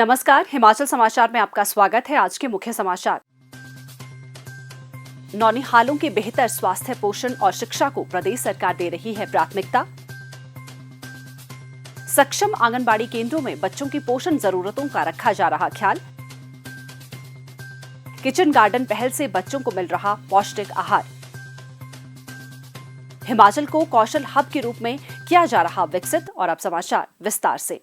नमस्कार, हिमाचल समाचार में आपका स्वागत है। आज के मुख्य समाचार। नौनिहालों के बेहतर स्वास्थ्य, पोषण और शिक्षा को प्रदेश सरकार दे रही है प्राथमिकता। सक्षम आंगनबाड़ी केंद्रों में बच्चों की पोषण जरूरतों का रखा जा रहा ख्याल। किचन गार्डन पहल से बच्चों को मिल रहा पौष्टिक आहार। हिमाचल को कौशल हब के रूप में किया जा रहा विकसित। और अब समाचार विस्तार से।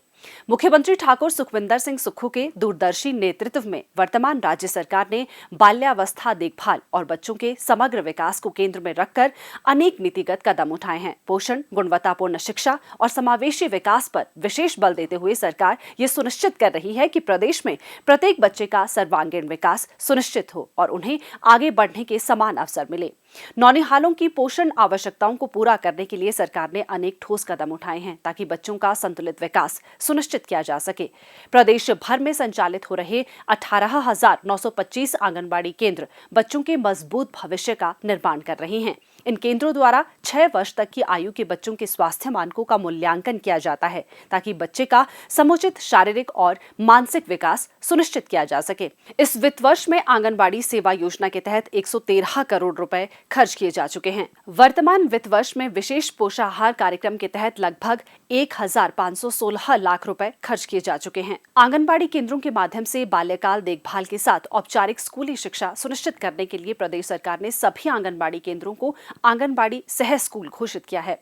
मुख्यमंत्री ठाकुर सुखविंदर सिंह सुक्खू के दूरदर्शी नेतृत्व में वर्तमान राज्य सरकार ने बाल्यावस्था देखभाल और बच्चों के समग्र विकास को केंद्र में रखकर अनेक नीतिगत कदम उठाए हैं। पोषण, गुणवत्तापूर्ण शिक्षा और समावेशी विकास पर विशेष बल देते हुए सरकार ये सुनिश्चित कर रही है कि प्रदेश में प्रत्येक बच्चे का सर्वांगीण विकास सुनिश्चित हो और उन्हें आगे बढ़ने के समान अवसर मिले। नौनिहालों की पोषण आवश्यकताओं को पूरा करने के लिए सरकार ने अनेक ठोस कदम उठाए हैं ताकि बच्चों का संतुलित विकास सुनिश्चित किया जा सके। प्रदेश भर में संचालित हो रहे 18,925 आंगनबाड़ी केंद्र बच्चों के मजबूत भविष्य का निर्माण कर रहे हैं। इन केंद्रों द्वारा 6 वर्ष तक की आयु के बच्चों के स्वास्थ्य मानकों का मूल्यांकन किया जाता है ताकि बच्चे का समुचित शारीरिक और मानसिक विकास सुनिश्चित किया जा सके। इस वित्त वर्ष में आंगनबाड़ी सेवा योजना के तहत 113 करोड़ रुपए खर्च किए जा चुके हैं। वर्तमान वित्त वर्ष में विशेष पोषाहार कार्यक्रम के तहत लगभग 1,516 लाख रुपए खर्च किए जा चुके हैं। आंगनबाड़ी केंद्रों के माध्यम से बाल्यकाल देखभाल के साथ औपचारिक स्कूली शिक्षा सुनिश्चित करने के लिए प्रदेश सरकार ने सभी आंगनबाड़ी केंद्रों को आंगनबाड़ी सह स्कूल घोषित किया है।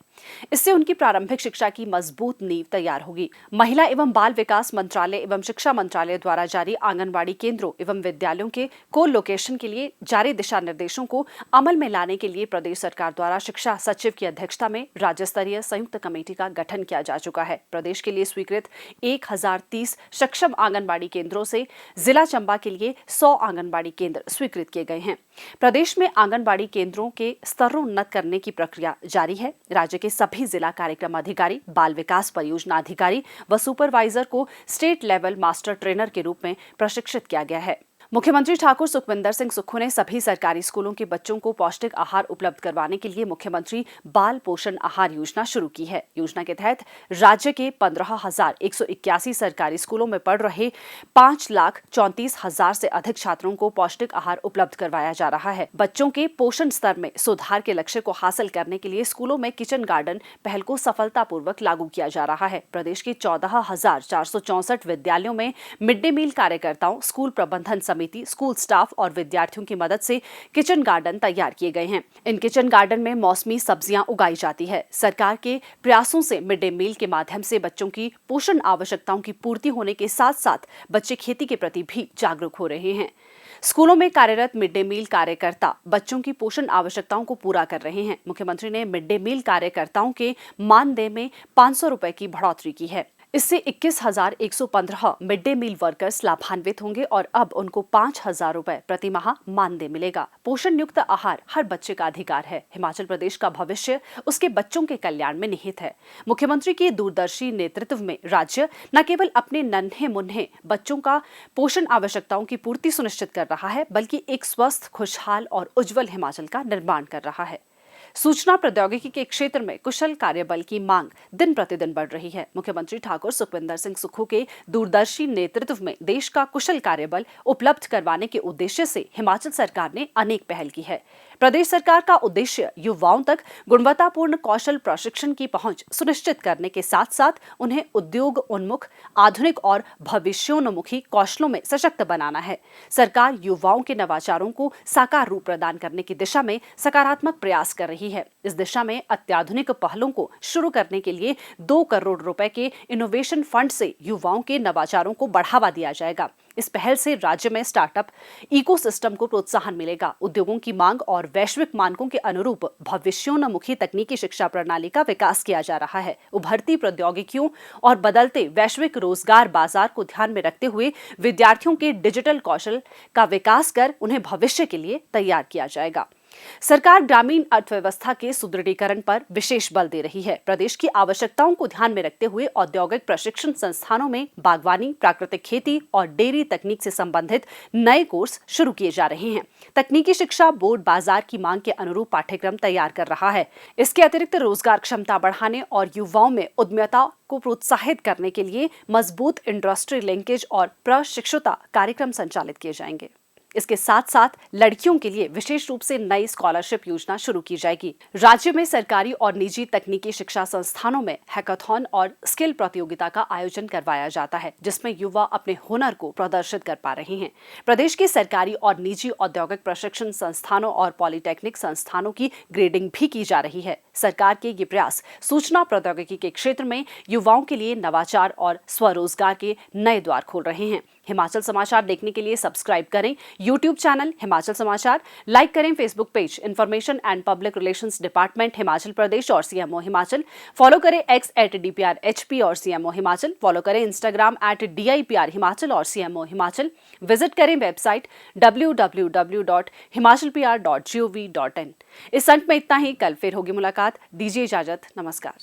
इससे उनकी प्रारंभिक शिक्षा की मजबूत नींव तैयार होगी। महिला एवं बाल विकास मंत्रालय एवं शिक्षा मंत्रालय द्वारा जारी आंगनबाड़ी केंद्रों एवं विद्यालयों के को लोकेशन के लिए जारी दिशा निर्देशों को अमल में लाने के लिए प्रदेश सरकार द्वारा शिक्षा सचिव की अध्यक्षता में राज्य स्तरीय संयुक्त कमेटी का गठन किया जा चुका है। प्रदेश के लिए स्वीकृत 1030 सक्षम आंगनबाड़ी केंद्रों से जिला चंबा के लिए 100 आंगनबाड़ी केंद्र स्वीकृत किए गए हैं। प्रदेश में आंगनबाड़ी केंद्रों के स्तरोन्नत करने की प्रक्रिया जारी है। राज्य के सभी जिला कार्यक्रम अधिकारी, बाल विकास परियोजना अधिकारी व सुपरवाइजर को स्टेट लेवल मास्टर ट्रेनर के रूप में प्रशिक्षित किया गया है। मुख्यमंत्री ठाकुर सुखविंदर सिंह सुक्खू ने सभी सरकारी स्कूलों के बच्चों को पौष्टिक आहार उपलब्ध करवाने के लिए मुख्यमंत्री बाल पोषण आहार योजना शुरू की है। योजना के तहत राज्य के 15,181 सरकारी स्कूलों में पढ़ रहे 5,34,000 से अधिक छात्रों को पौष्टिक आहार उपलब्ध करवाया जा रहा है। बच्चों के पोषण स्तर में सुधार के लक्ष्य को हासिल करने के लिए स्कूलों में किचन गार्डन पहल को सफलतापूर्वक लागू किया जा रहा है। प्रदेश के 14,464 विद्यालयों में मिड डे मील कार्यकर्ताओं, स्कूल प्रबंधन समिति, स्कूल स्टाफ और विद्यार्थियों की मदद से किचन गार्डन तैयार किए गए हैं। इन किचन गार्डन में मौसमी सब्जियां उगाई जाती है। सरकार के प्रयासों से मिड डे मील के माध्यम से बच्चों की पोषण आवश्यकताओं की पूर्ति होने के साथ साथ बच्चे खेती के प्रति भी जागरूक हो रहे हैं। स्कूलों में कार्यरत मिड डे मील कार्यकर्ता बच्चों की पोषण आवश्यकताओं को पूरा कर रहे हैं। मुख्यमंत्री ने मिड डे मील कार्यकर्ताओं के मानदेय में 500 रुपए की बढ़ोतरी की है। इससे 21,115 मिड डे मील वर्कर्स लाभान्वित होंगे और अब उनको 5,000 रुपए प्रति माह मानदेय मिलेगा। पोषण युक्त आहार हर बच्चे का अधिकार है। हिमाचल प्रदेश का भविष्य उसके बच्चों के कल्याण में निहित है। मुख्यमंत्री के दूरदर्शी नेतृत्व में राज्य न केवल अपने नन्हे मुन्ने बच्चों का पोषण आवश्यकताओं की पूर्ति सुनिश्चित कर रहा है, बल्कि एक स्वस्थ, खुशहाल और उज्जवल हिमाचल का निर्माण कर रहा है। सूचना प्रौद्योगिकी के क्षेत्र में कुशल कार्यबल की मांग दिन प्रतिदिन बढ़ रही है। मुख्यमंत्री ठाकुर सुखविंदर सिंह सुक्खू के दूरदर्शी नेतृत्व में देश का कुशल कार्यबल उपलब्ध करवाने के उद्देश्य से हिमाचल सरकार ने अनेक पहल की है। प्रदेश सरकार का उद्देश्य युवाओं तक गुणवत्तापूर्ण कौशल प्रशिक्षण की पहुंच सुनिश्चित करने के साथ साथ उन्हें उद्योग उन्मुख, आधुनिक और भविष्योन्मुखी कौशलों में सशक्त बनाना है। सरकार युवाओं के नवाचारों को साकार रूप प्रदान करने की दिशा में सकारात्मक प्रयास कर रही है। इस दिशा में अत्याधुनिक पहलों को शुरू करने के लिए 2 करोड़ रुपए के इनोवेशन फंड से युवाओं के नवाचारों को बढ़ावा दिया जाएगा। इस पहल से राज्य में स्टार्टअप इकोसिस्टम को प्रोत्साहन मिलेगा। उद्योगों की मांग और वैश्विक मानकों के अनुरूप भविष्योन्मुखी तकनीकी शिक्षा प्रणाली का विकास किया जा रहा है। उभरती प्रौद्योगिकियों और बदलते वैश्विक रोजगार बाजार को ध्यान में रखते हुए विद्यार्थियों के डिजिटल कौशल का विकास कर उन्हें भविष्य के लिए तैयार किया जाएगा। सरकार ग्रामीण अर्थव्यवस्था के सुदृढ़ीकरण पर विशेष बल दे रही है। प्रदेश की आवश्यकताओं को ध्यान में रखते हुए औद्योगिक प्रशिक्षण संस्थानों में बागवानी, प्राकृतिक खेती और डेयरी तकनीक से संबंधित नए कोर्स शुरू किए जा रहे हैं। तकनीकी शिक्षा बोर्ड बाजार की मांग के अनुरूप पाठ्यक्रम तैयार कर रहा है। इसके अतिरिक्त रोजगार क्षमता बढ़ाने और युवाओं में उद्यमिता को प्रोत्साहित करने के लिए मजबूत इंडस्ट्री लिंकेज और प्रशिक्षुता कार्यक्रम संचालित किए जाएंगे। इसके साथ साथ लड़कियों के लिए विशेष रूप से नई स्कॉलरशिप योजना शुरू की जाएगी। राज्य में सरकारी और निजी तकनीकी शिक्षा संस्थानों में हैकाथॉन और स्किल प्रतियोगिता का आयोजन करवाया जाता है, जिसमें युवा अपने हुनर को प्रदर्शित कर पा रहे हैं। प्रदेश के सरकारी और निजी औद्योगिक प्रशिक्षण संस्थानों और पॉलिटेक्निक संस्थानों की ग्रेडिंग भी की जा रही है। सरकार के ये प्रयास सूचना प्रौद्योगिकी के क्षेत्र में युवाओं के लिए नवाचार और स्वरोजगार के नए द्वार खोल रहे हैं। हिमाचल समाचार देखने के लिए सब्सक्राइब करें यूट्यूब चैनल हिमाचल समाचार, लाइक करें Facebook page information and public relations department Himachal Pradesh और सीएमओ हिमाचल, फॉलो करें एक्स @DPRHP और सीएमओ हिमाचल, फॉलो करें इंस्टाग्राम @DIPR हिमाचल और सीएमओ हिमाचल, विजिट करें वेबसाइट www.himalcalpr.gov.in। इस अंक में इतना ही। कल फिर होगी मुलाकात। दीजिए इजाजत। नमस्कार।